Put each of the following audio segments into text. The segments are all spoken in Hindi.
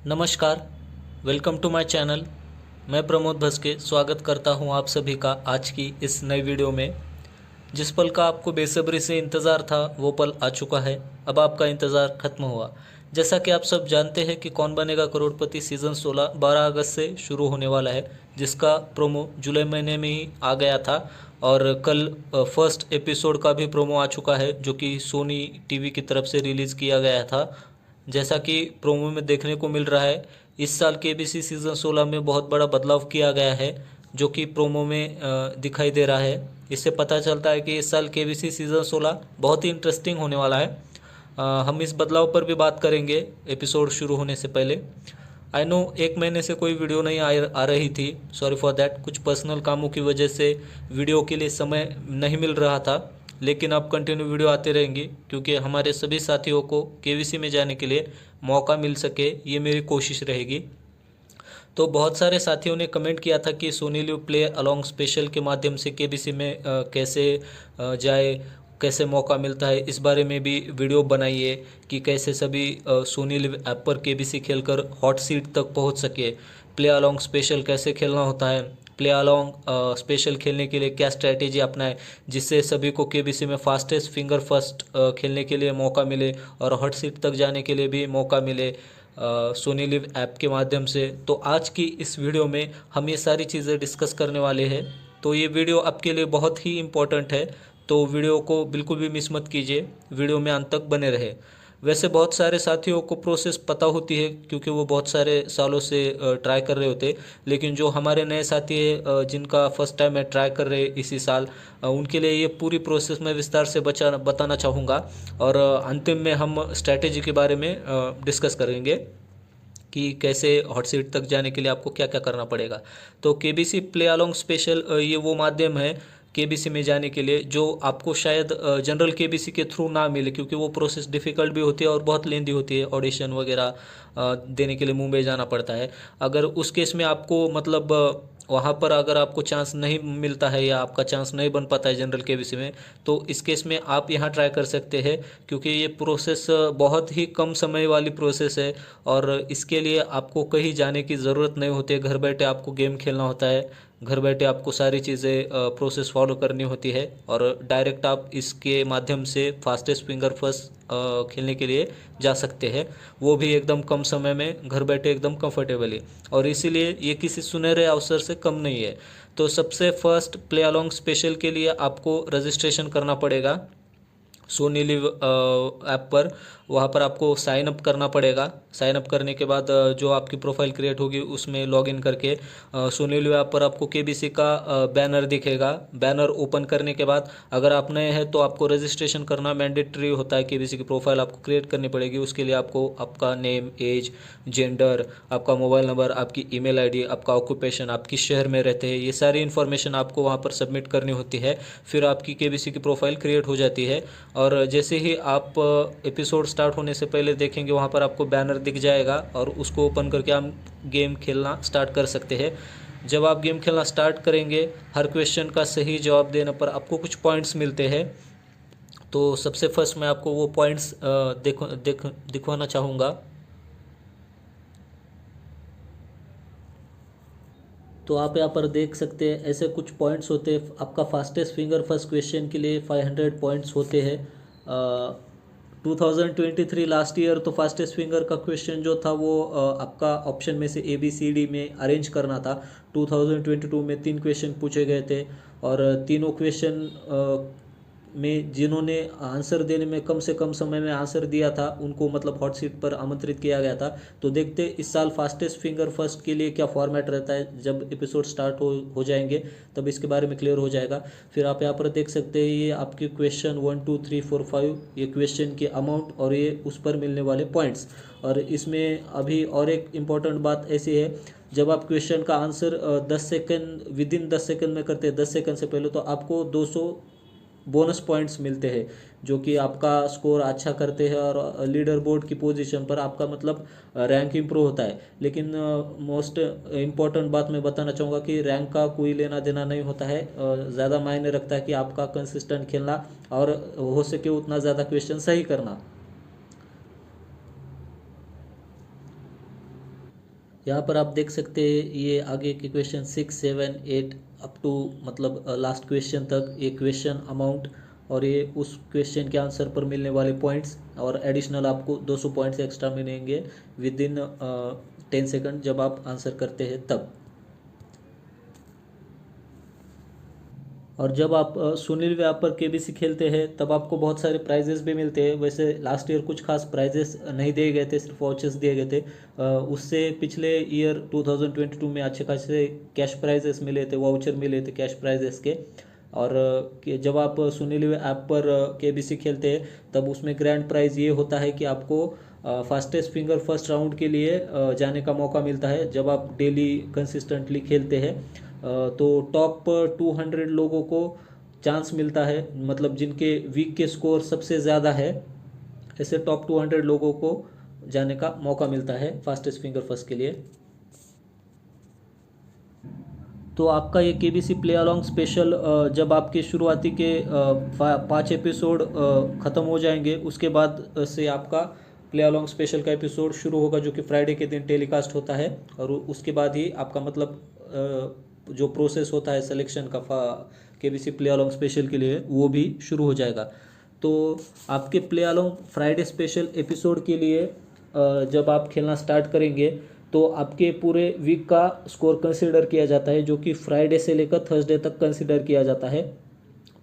नमस्कार, वेलकम टू माय चैनल। मैं प्रमोद भस्के स्वागत करता हूं आप सभी का आज की इस नई वीडियो में। जिस पल का आपको बेसब्री से इंतज़ार था वो पल आ चुका है। अब आपका इंतज़ार खत्म हुआ। जैसा कि आप सब जानते हैं कि कौन बनेगा करोड़पति सीज़न 16 12 अगस्त से शुरू होने वाला है, जिसका प्रोमो जुलाई महीने में ही आ गया था। और कल फर्स्ट एपिसोड का भी प्रोमो आ चुका है, जो कि सोनी टीवी की तरफ से रिलीज़ किया गया था। जैसा कि प्रोमो में देखने को मिल रहा है, इस साल केबीसी सीज़न 16 में बहुत बड़ा बदलाव किया गया है, जो कि प्रोमो में दिखाई दे रहा है। इससे पता चलता है कि इस साल केबीसी सीज़न 16 बहुत ही इंटरेस्टिंग होने वाला है। हम इस बदलाव पर भी बात करेंगे एपिसोड शुरू होने से पहले। आई नो एक महीने से कोई वीडियो नहीं आ रही थी, सॉरी फॉर दैट। कुछ पर्सनल कामों की वजह से वीडियो के लिए समय नहीं मिल रहा था, लेकिन अब कंटिन्यू वीडियो आते रहेंगी क्योंकि हमारे सभी साथियों को केवीसी में जाने के लिए मौका मिल सके, ये मेरी कोशिश रहेगी। तो बहुत सारे साथियों ने कमेंट किया था कि Sony LIV play along special के माध्यम से केबीसी में कैसे जाए, कैसे मौका मिलता है, इस बारे में भी वीडियो बनाइए कि कैसे सभी सोनी लिव ऐप पर केबीसी खेलकर हॉट सीट तक पहुंच सके। प्ले अलॉन्ग स्पेशल कैसे खेलना होता है, प्ले अलॉन्ग स्पेशल खेलने के लिए क्या स्ट्रैटेजी अपनाएं जिससे सभी को केबीसी में फास्टेस्ट फिंगर फर्स्ट खेलने के लिए मौका मिले और हॉट सीट तक जाने के लिए भी मौका मिले सोनी लिव ऐप के माध्यम से। तो आज की इस वीडियो में हम ये सारी चीज़ें डिस्कस करने वाले हैं। तो ये वीडियो आपके लिए बहुत ही इम्पोर्टेंट है, तो वीडियो को बिल्कुल भी मिस मत कीजिए, वीडियो में अंत तक बने रहे। वैसे बहुत सारे साथियों को प्रोसेस पता होती है क्योंकि वो बहुत सारे सालों से ट्राई कर रहे होते, लेकिन जो हमारे नए साथी है जिनका फर्स्ट टाइम है ट्राई कर रहे इसी साल, उनके लिए ये पूरी प्रोसेस मैं विस्तार से बताना चाहूँगा। और अंतिम में हम स्ट्रैटेजी के बारे में डिस्कस करेंगे कि कैसे हॉट सीट तक जाने के लिए आपको क्या क्या करना पड़ेगा। तो केबीसी प्ले अलोंग स्पेशल ये वो माध्यम है केबीसी में जाने के लिए जो आपको शायद जनरल केबीसी के थ्रू ना मिले, क्योंकि वो प्रोसेस डिफ़िकल्ट भी होती है और बहुत लेंदी होती है। ऑडिशन वगैरह देने के लिए मुंबई जाना पड़ता है। अगर उस केस में आपको मतलब वहाँ पर अगर आपको चांस नहीं मिलता है या आपका चांस नहीं बन पाता है जनरल केबीसी में, तो इस केस में आप यहाँ ट्राई कर सकते हैं, क्योंकि ये प्रोसेस बहुत ही कम समय वाली प्रोसेस है और इसके लिए आपको कहीं जाने की ज़रूरत नहीं होती है। घर बैठे आपको गेम खेलना होता है, घर बैठे आपको सारी चीज़ें प्रोसेस फॉलो करनी होती है और डायरेक्ट आप इसके माध्यम से फास्टेस्ट फिंगर फर्स्ट खेलने के लिए जा सकते हैं, वो भी एकदम कम समय में घर बैठे एकदम कंफर्टेबली। और इसीलिए ये किसी सुनहरे अवसर से कम नहीं है। तो सबसे फर्स्ट प्ले अलोंग स्पेशल के लिए आपको रजिस्ट्रेशन करना पड़ेगा सोनी लिव ऐप पर। वहाँ पर आपको साइन अप करना पड़ेगा। साइन अप करने के बाद जो आपकी प्रोफाइल क्रिएट होगी उसमें लॉगिन करके सोनी लिव ऐप पर आपको केबीसी का बैनर दिखेगा। बैनर ओपन करने के बाद अगर आप नए हैं तो आपको रजिस्ट्रेशन करना मैंडेटरी होता है। केबीसी की प्रोफाइल आपको क्रिएट करनी पड़ेगी। उसके लिए आपको आपका नेम, एज, जेंडर, आपका मोबाइल नंबर, आपकी ईमेल आईडी, आपका ऑक्यूपेशन, आप किस शहर में रहते हैं, ये सारी इन्फॉर्मेशन आपको वहाँ पर सबमिट करनी होती है। फिर आपकी केबीसी की प्रोफाइल क्रिएट हो जाती है और जैसे ही आप एपिसोड स्टार्ट होने से पहले देखेंगे वहाँ पर आपको बैनर दिख जाएगा और उसको ओपन करके हम गेम खेलना स्टार्ट कर सकते हैं। जब आप गेम खेलना स्टार्ट करेंगे, हर क्वेश्चन का सही जवाब देने पर आपको कुछ पॉइंट्स मिलते हैं। तो सबसे फर्स्ट मैं आपको वो पॉइंट्स दिखवाना चाहूँगा। तो आप यहाँ पर देख सकते हैं ऐसे कुछ पॉइंट्स होते हैं। आपका फास्टेस्ट फिंगर फर्स्ट क्वेश्चन के लिए 500 पॉइंट्स होते हैं। 2023 लास्ट ईयर तो फास्टेस्ट फिंगर का क्वेश्चन जो था वो आपका ऑप्शन में से ABCD में अरेंज करना था। 2022 में 3 क्वेश्चन पूछे गए थे और तीनों क्वेश्चन में जिन्होंने आंसर देने में कम से कम समय में आंसर दिया था उनको मतलब हॉट सीट पर आमंत्रित किया गया था। तो देखते इस साल फास्टेस्ट फिंगर फर्स्ट के लिए क्या फॉर्मेट रहता है। जब एपिसोड स्टार्ट हो जाएंगे तब इसके बारे में क्लियर हो जाएगा। फिर आप यहाँ पर देख सकते हैं ये आपके क्वेश्चन 1 2 3 4 5 ये क्वेश्चन के अमाउंट और ये उस पर मिलने वाले पॉइंट्स। और इसमें अभी और एक इम्पॉर्टेंट बात ऐसी है, जब आप क्वेश्चन का आंसर 10 सेकेंड विदिन 10 सेकेंड में करते हैं, 10 सेकेंड से पहले, तो आपको 200 बोनस पॉइंट्स मिलते हैं, जो कि आपका स्कोर अच्छा करते हैं और लीडर बोर्ड की पोजीशन पर आपका मतलब रैंक इम्प्रूव होता है। लेकिन मोस्ट इम्पॉर्टेंट बात मैं बताना चाहूँगा कि रैंक का कोई लेना देना नहीं होता है। ज़्यादा मायने रखता है कि आपका कंसिस्टेंट खेलना और हो सके उतना ज़्यादा क्वेश्चन सही करना। यहाँ पर आप देख सकते हैं ये आगे के क्वेश्चन 6, 7, 8 अप टू मतलब लास्ट क्वेश्चन तक ये क्वेश्चन अमाउंट और ये उस क्वेश्चन के आंसर पर मिलने वाले पॉइंट्स और एडिशनल आपको 200 पॉइंट्स एक्स्ट्रा मिलेंगे विद इन 10 सेकंड जब आप आंसर करते हैं तब। और जब आप सुनील व्यापार केबीसी खेलते हैं तब आपको बहुत सारे प्राइजेस भी मिलते हैं। वैसे लास्ट ईयर कुछ खास प्राइजेस नहीं दिए गए थे, सिर्फ वाउचर्स दिए गए थे। उससे पिछले ईयर 2022 में अच्छे खासे कैश प्राइजेस मिले थे, वाउचर मिले थे कैश प्राइजेस के। और जब आप सुनील ऐप पर केबीसी खेलते हैं तब उसमें ग्रैंड प्राइज़ ये होता है कि आपको फास्टेस्ट फिंगर फर्स्ट राउंड के लिए जाने का मौका मिलता है जब आप डेली कंसिस्टेंटली खेलते हैं। तो टॉप 200 लोगों को चांस मिलता है, मतलब जिनके वीक के स्कोर सबसे ज़्यादा है, ऐसे टॉप 200 लोगों को जाने का मौका मिलता है फास्टेस्ट फिंगर फर्स्ट के लिए। तो आपका ये केबीसी प्ले अलॉन्ग स्पेशल जब आपके शुरुआती के 5 एपिसोड ख़त्म हो जाएंगे उसके बाद से आपका प्ले अलॉन्ग स्पेशल का एपिसोड शुरू होगा, जो कि फ्राइडे के दिन टेलीकास्ट होता है। और उसके बाद ही आपका मतलब जो प्रोसेस होता है सिलेक्शन का केबीसी प्ले अलॉन्ग स्पेशल के लिए वो भी शुरू हो जाएगा। तो आपके play along Friday special episode के लिए जब आप खेलना स्टार्ट करेंगे तो आपके पूरे वीक का स्कोर कंसिडर किया जाता है, जो कि फ्राइडे से लेकर थर्सडे तक कंसिडर किया जाता है।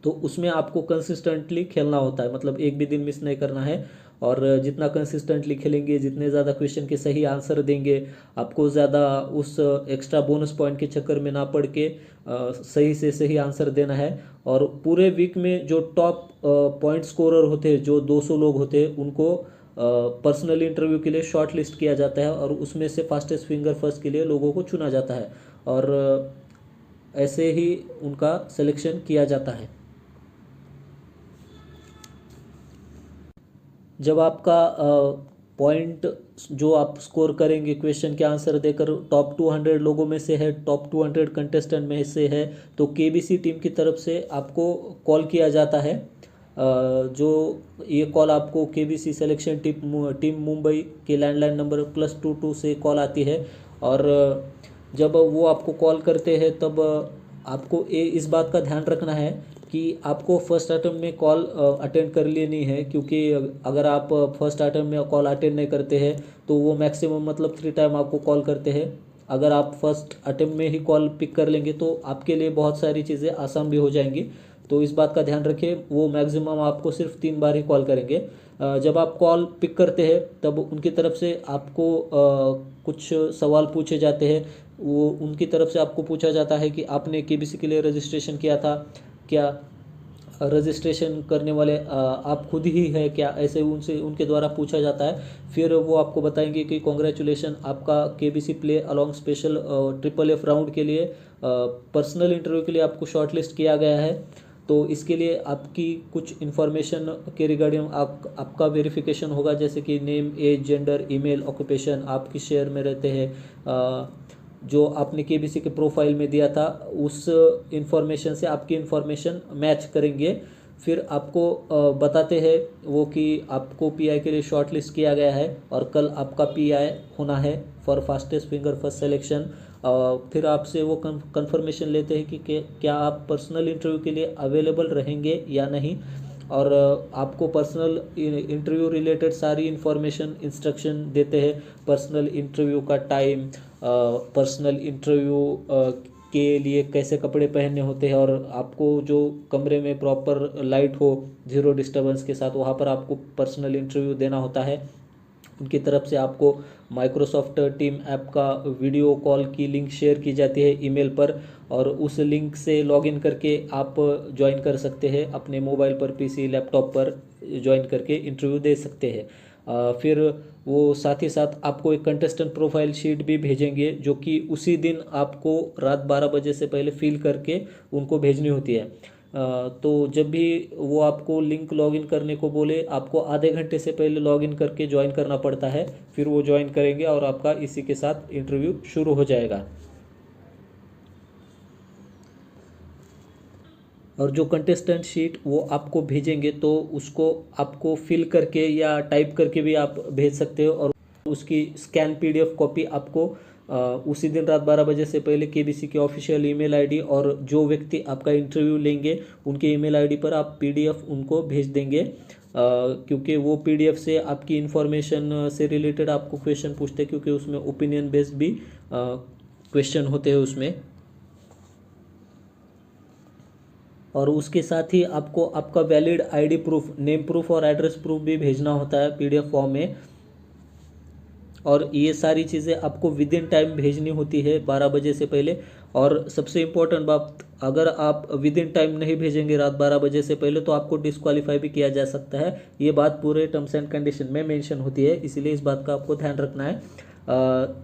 तो उसमें आपको कंसिस्टेंटली खेलना होता है, मतलब एक भी दिन मिस नहीं करना है। और जितना कंसिस्टेंटली खेलेंगे, जितने ज़्यादा क्वेश्चन के सही आंसर देंगे, आपको ज़्यादा उस एक्स्ट्रा बोनस पॉइंट के चक्कर में ना पड़ के सही से सही आंसर देना है। और पूरे वीक में जो टॉप पॉइंट स्कोरर होते हैं, जो 200 लोग होते हैं, उनको पर्सनल इंटरव्यू के लिए शॉर्ट लिस्ट किया जाता है और उसमें से फास्टेस्ट फिंगर फर्स्ट के लिए लोगों को चुना जाता है और ऐसे ही उनका सिलेक्शन किया जाता है। जब आपका पॉइंट जो आप स्कोर करेंगे क्वेश्चन के आंसर देकर टॉप 200 लोगों में से है, टॉप 200 कंटेस्टेंट में से है, तो केबीसी टीम की तरफ से आपको कॉल किया जाता है। जो ये कॉल आपको केबीसी सिलेक्शन टीम मुंबई के लैंडलाइन नंबर +22 से कॉल आती है। और जब वो आपको कॉल करते हैं तब आपको इस बात का ध्यान रखना है कि आपको फर्स्ट अटेम्प्ट में कॉल अटेंड कर लेनी है, क्योंकि अगर आप फर्स्ट अटेम्प्ट में कॉल अटेंड नहीं करते हैं तो वो मैक्सिमम मतलब 3 टाइम आपको कॉल करते हैं। अगर आप फर्स्ट अटेम्प्ट में ही कॉल पिक कर लेंगे तो आपके लिए बहुत सारी चीज़ें आसान भी हो जाएंगी। तो इस बात का ध्यान रखें, वो मैक्सिमम आपको सिर्फ 3 बार ही कॉल करेंगे। जब आप कॉल पिक करते हैं तब उनकी तरफ से आपको कुछ सवाल पूछे जाते हैं। वो उनकी तरफ से आपको पूछा जाता है कि आपने केबीसी के लिए रजिस्ट्रेशन किया था क्या, रजिस्ट्रेशन करने वाले आप खुद ही है क्या, ऐसे उनसे उनके द्वारा पूछा जाता है। फिर वो आपको बताएंगे कि कॉन्ग्रेचुलेशन, आपका KBC play along special FFF round के लिए पर्सनल इंटरव्यू के लिए आपको शॉर्टलिस्ट किया गया है। तो इसके लिए आपकी कुछ इन्फॉर्मेशन के रिगार्डिंग आपका वेरिफिकेशन होगा, जैसे कि name, age, gender, email, occupation, आप किस शहर में रहते हैं, जो आपने केबीसी के प्रोफाइल में दिया था उस इंफॉर्मेशन से आपकी इंफॉर्मेशन मैच करेंगे। फिर आपको बताते हैं वो कि आपको पीआई के लिए शॉर्टलिस्ट किया गया है और कल आपका पीआई होना है for fastest finger first selection. फिर आपसे वो कंफर्मेशन लेते हैं कि क्या आप पर्सनल इंटरव्यू के लिए अवेलेबल रहेंगे या नहीं। और आपको पर्सनल इंटरव्यू रिलेटेड सारी इन्फॉर्मेशन इंस्ट्रक्शन देते हैं, पर्सनल इंटरव्यू का टाइम, पर्सनल इंटरव्यू के लिए कैसे कपड़े पहनने होते हैं, और आपको जो कमरे में प्रॉपर लाइट हो, जीरो डिस्टर्बेंस के साथ, वहाँ पर आपको पर्सनल इंटरव्यू देना होता है। उनकी तरफ से आपको माइक्रोसॉफ्ट टीम ऐप का वीडियो कॉल की लिंक शेयर की जाती है ईमेल पर, और उस लिंक से लॉगिन करके आप ज्वाइन कर सकते हैं, अपने मोबाइल पर, पीसी, लैपटॉप पर ज्वाइन करके इंटरव्यू दे सकते हैं। फिर वो साथ ही साथ आपको एक कंटेस्टेंट प्रोफाइल शीट भी भेजेंगे, जो कि उसी दिन आपको रात 12 बजे से पहले फिल करके उनको भेजनी होती है। तो जब भी वो आपको लिंक लॉगिन करने को बोले, आपको आधे घंटे से पहले लॉगिन करके ज्वाइन करना पड़ता है। फिर वो ज्वाइन करेंगे और आपका इसी के साथ इंटरव्यू शुरू हो जाएगा। और जो कंटेस्टेंट शीट वो आपको भेजेंगे तो उसको आपको फिल करके या टाइप करके भी आप भेज सकते हो, और उसकी स्कैन PDF कॉपी आपको उसी दिन रात 12 बजे से पहले केबीसी के ऑफिशियल ईमेल आईडी और जो व्यक्ति आपका इंटरव्यू लेंगे उनके ईमेल आईडी पर आप पीडीएफ उनको भेज देंगे, क्योंकि वो पीडीएफ से आपकी इन्फॉर्मेशन से रिलेटेड आपको क्वेश्चन पूछते हैं, क्योंकि उसमें ओपिनियन बेस्ड भी क्वेश्चन होते हैं उसमें। और उसके साथ ही आपको आपका valid ID proof, name proof और एड्रेस प्रूफ भी भेजना होता है पीडीएफ फॉर्म में। और ये सारी चीज़ें आपको विद इन टाइम भेजनी होती है 12 बजे से पहले। और सबसे इम्पोर्टेंट बात, अगर आप विद इन टाइम नहीं भेजेंगे रात 12 बजे से पहले तो आपको डिस्क्वालीफाई भी किया जा सकता है। ये बात पूरे टर्म्स एंड कंडीशन में मेंशन होती है, इसीलिए इस बात का आपको ध्यान रखना है।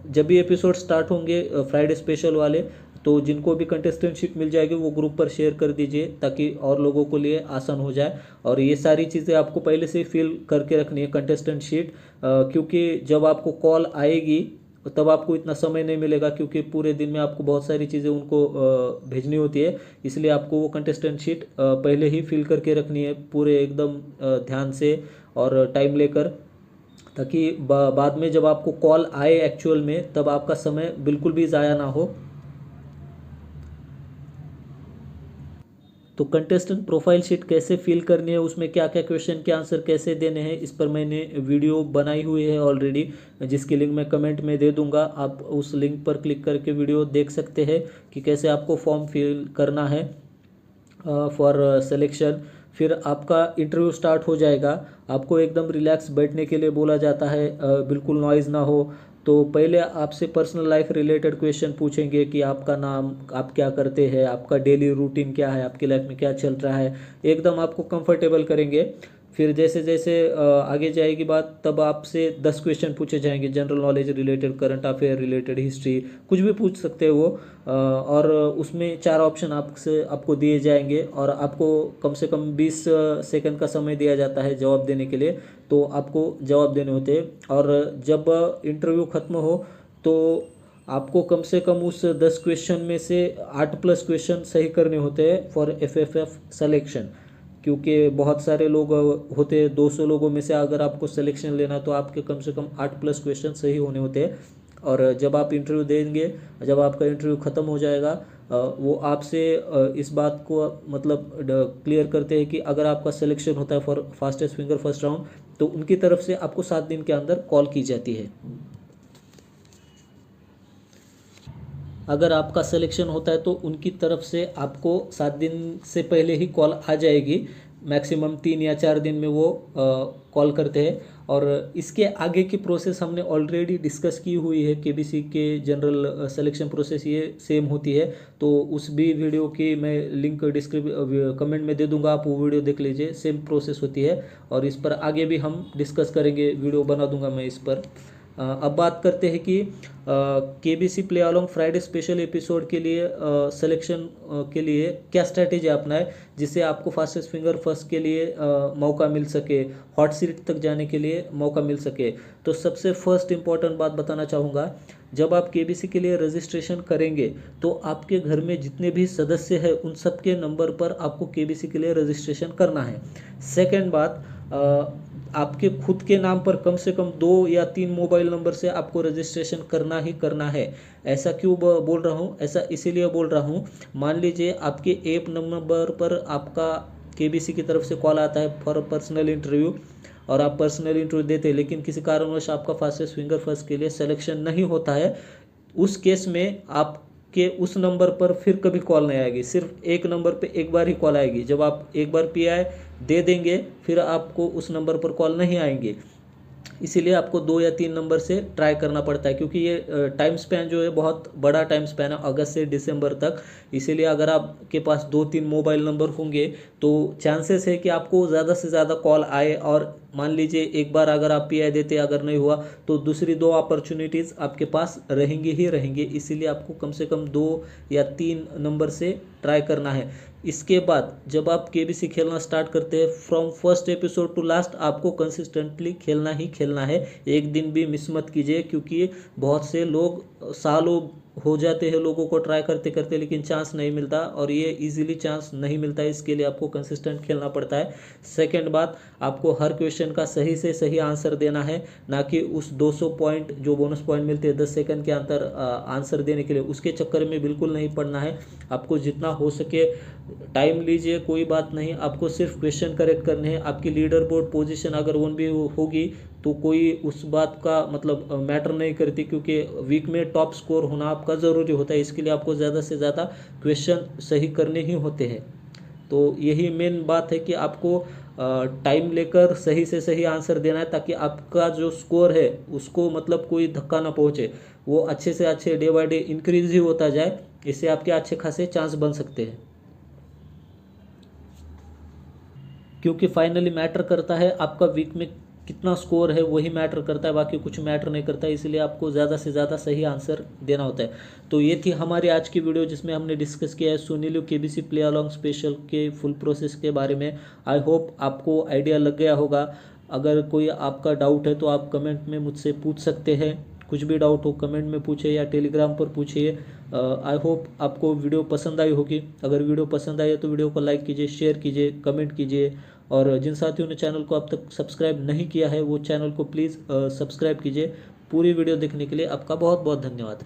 जब भी एपिसोड स्टार्ट होंगे फ्राइडे स्पेशल वाले, तो जिनको भी कंटेस्टेंट शीट मिल जाएगी वो ग्रुप पर शेयर कर दीजिए, ताकि और लोगों को लिए आसान हो जाए। और ये सारी चीज़ें आपको पहले से फिल करके रखनी है कंटेस्टेंट शीट, क्योंकि जब आपको कॉल आएगी तब आपको इतना समय नहीं मिलेगा, क्योंकि पूरे दिन में आपको बहुत सारी चीज़ें उनको भेजनी होती है। इसलिए आपको वो कंटेस्टेंट शीट पहले ही फिल करके रखनी है पूरे एकदम ध्यान से और टाइम लेकर, ताकि बाद में जब आपको कॉल आए एक्चुअल में तब आपका समय बिल्कुल भी ज़ाया ना हो। तो कंटेस्टेंट प्रोफाइल शीट कैसे फिल करनी है, उसमें क्या क्या क्वेश्चन के आंसर कैसे देने हैं, इस पर मैंने वीडियो बनाई हुई है ऑलरेडी, जिसकी लिंक मैं कमेंट में दे दूंगा। आप उस लिंक पर क्लिक करके वीडियो देख सकते हैं कि कैसे आपको फॉर्म फिल करना है फॉर सिलेक्शन। फिर आपका इंटरव्यू स्टार्ट हो जाएगा। आपको एकदम रिलैक्स बैठने के लिए बोला जाता है, बिल्कुल नॉइज़ ना हो। तो पहले आपसे पर्सनल लाइफ रिलेटेड क्वेश्चन पूछेंगे कि आपका नाम, आप क्या करते हैं, आपका डेली रूटीन क्या है, आपकी लाइफ में क्या चल रहा है, एकदम आपको कंफर्टेबल करेंगे। फिर जैसे जैसे आगे जाएगी बात, तब आपसे 10 क्वेश्चन पूछे जाएंगे, general knowledge related, current affair related, history, कुछ भी पूछ सकते हैं वो। और उसमें 4 ऑप्शन आपको दिए जाएंगे और आपको कम से कम 20 सेकंड का समय दिया जाता है जवाब देने के लिए। तो आपको जवाब देने होते हैं। और जब इंटरव्यू ख़त्म हो तो आपको कम से कम उस 10 क्वेश्चन में से 8+ क्वेश्चन सही करने होते हैं फॉर एफएफएफ सिलेक्शन, क्योंकि बहुत सारे लोग होते हैं। 200 लोगों में से अगर आपको सिलेक्शन लेना तो आपके कम से कम 8+ क्वेश्चन सही होने होते हैं। और जब आप इंटरव्यू देंगे, जब आपका इंटरव्यू ख़त्म हो जाएगा, वो आपसे इस बात को मतलब क्लियर करते हैं कि अगर आपका सिलेक्शन होता है for fastest finger first round, तो उनकी तरफ से आपको 7 दिन के अंदर कॉल की जाती है। अगर आपका सिलेक्शन होता है तो उनकी तरफ से आपको 7 दिन से पहले ही कॉल आ जाएगी। मैक्सिमम 3 या 4 दिन में वो कॉल करते हैं। और इसके आगे की प्रोसेस हमने ऑलरेडी डिस्कस की हुई है। केबीसी के जनरल सिलेक्शन प्रोसेस ये सेम होती है, तो उस भी वीडियो की मैं लिंक कमेंट में दे दूंगा, आप वो वीडियो देख लीजिए। सेम प्रोसेस होती है और इस पर आगे भी हम डिस्कस करेंगे, वीडियो बना दूंगा मैं इस पर। अब बात करते हैं कि KBC play along Friday special episode के लिए सिलेक्शन के लिए क्या स्ट्रैटेजी अपनाए, जिससे आपको फास्टेस्ट फिंगर फर्स्ट के लिए मौका मिल सके, हॉट सीट तक जाने के लिए मौका मिल सके। तो सबसे फर्स्ट इम्पॉर्टेंट बात बताना चाहूँगा, जब आप केबीसी के लिए रजिस्ट्रेशन करेंगे तो आपके घर में जितने भी सदस्य हैं उन सब के नंबर पर आपको केबीसी के लिए रजिस्ट्रेशन करना है। सेकेंड बात, आपके खुद के नाम पर कम से कम 2 या 3 मोबाइल नंबर से आपको रजिस्ट्रेशन करना ही करना है। ऐसा क्यों बोल रहा हूँ, ऐसा इसीलिए बोल रहा हूँ, मान लीजिए आपके ऐप नंबर पर आपका केबीसी की तरफ से कॉल आता है फॉर पर्सनल इंटरव्यू, और आप पर्सनल इंटरव्यू देते हैं, लेकिन किसी कारणवश आपका फास्टेस्ट फिंगर फर्स्ट के लिए सिलेक्शन नहीं होता है। उस केस में आपके उस नंबर पर फिर कभी कॉल नहीं आएगी, सिर्फ एक नंबर पे एक बार ही कॉल आएगी। जब आप एक बार पीआई दे देंगे फिर आपको उस नंबर पर कॉल नहीं आएंगे। इसीलिए आपको 2 या 3 नंबर से ट्राई करना पड़ता है, क्योंकि ये टाइम स्पैन जो है बहुत बड़ा टाइम स्पैन है, अगस्त से दिसंबर तक। इसीलिए अगर आपके पास 2-3 मोबाइल नंबर होंगे तो चांसेस है कि आपको ज़्यादा से ज़्यादा कॉल आए। और मान लीजिए एक बार अगर आप पीआई देते, अगर नहीं हुआ तो दूसरी 2 अपॉर्चुनिटीज़ आपके पास रहेंगी ही रहेंगी। इसीलिए आपको कम से कम 2 या 3 नंबर से ट्राई करना है। इसके बाद जब आप केबीसी खेलना स्टार्ट करते हैं, from first episode to last आपको कंसिस्टेंटली खेलना ही खेलना है, एक दिन भी मिस मत कीजिए, क्योंकि बहुत से लोग सालों हो जाते हैं लोगों को ट्राई करते करते, लेकिन चांस नहीं मिलता, और ये इजीली चांस नहीं मिलता है। इसके लिए आपको कंसिस्टेंट खेलना पड़ता है। सेकंड बात, आपको हर क्वेश्चन का सही से सही आंसर देना है, ना कि उस 200 पॉइंट जो बोनस पॉइंट मिलते हैं 10 सेकंड के अंदर आंसर देने के लिए, उसके चक्कर में बिल्कुल नहीं पड़ना है। आपको जितना हो सके टाइम लीजिए, कोई बात नहीं, आपको सिर्फ क्वेश्चन करेक्ट करने हैं। आपकी लीडर बोर्ड पोजीशन अगर 1 भी होगी तो कोई उस बात का मतलब मैटर नहीं करती, क्योंकि वीक में टॉप स्कोर होना आपका ज़रूरी होता है। इसके लिए आपको ज़्यादा से ज़्यादा क्वेश्चन सही करने ही होते हैं। तो यही मेन बात है कि आपको टाइम लेकर सही से सही आंसर देना है, ताकि आपका जो स्कोर है उसको मतलब कोई धक्का ना पहुंचे, वो अच्छे से अच्छे डे बाय डे इंक्रीज ही होता जाए। इससे आपके अच्छे खासे चांस बन सकते हैं, क्योंकि फाइनली मैटर करता है आपका वीक में कितना स्कोर है, वही मैटर करता है, बाकी कुछ मैटर नहीं करता है। इसलिए आपको ज़्यादा से ज़्यादा सही आंसर देना होता है। तो ये थी हमारी आज की वीडियो, जिसमें हमने डिस्कस किया है Sunil KBC play along special के फुल प्रोसेस के बारे में। आई होप आपको आइडिया लग गया होगा। अगर कोई आपका डाउट है तो आप कमेंट में मुझसे पूछ सकते हैं। कुछ भी डाउट हो कमेंट में पूछिए या टेलीग्राम पर पूछिए। आई होप आपको वीडियो पसंद आई होगी। अगर वीडियो पसंद आई है तो वीडियो को लाइक कीजिए, शेयर कीजिए, कमेंट कीजिए, और जिन साथियों ने चैनल को अब तक सब्सक्राइब नहीं किया है वो चैनल को प्लीज़ सब्सक्राइब कीजिए। पूरी वीडियो देखने के लिए आपका बहुत बहुत धन्यवाद।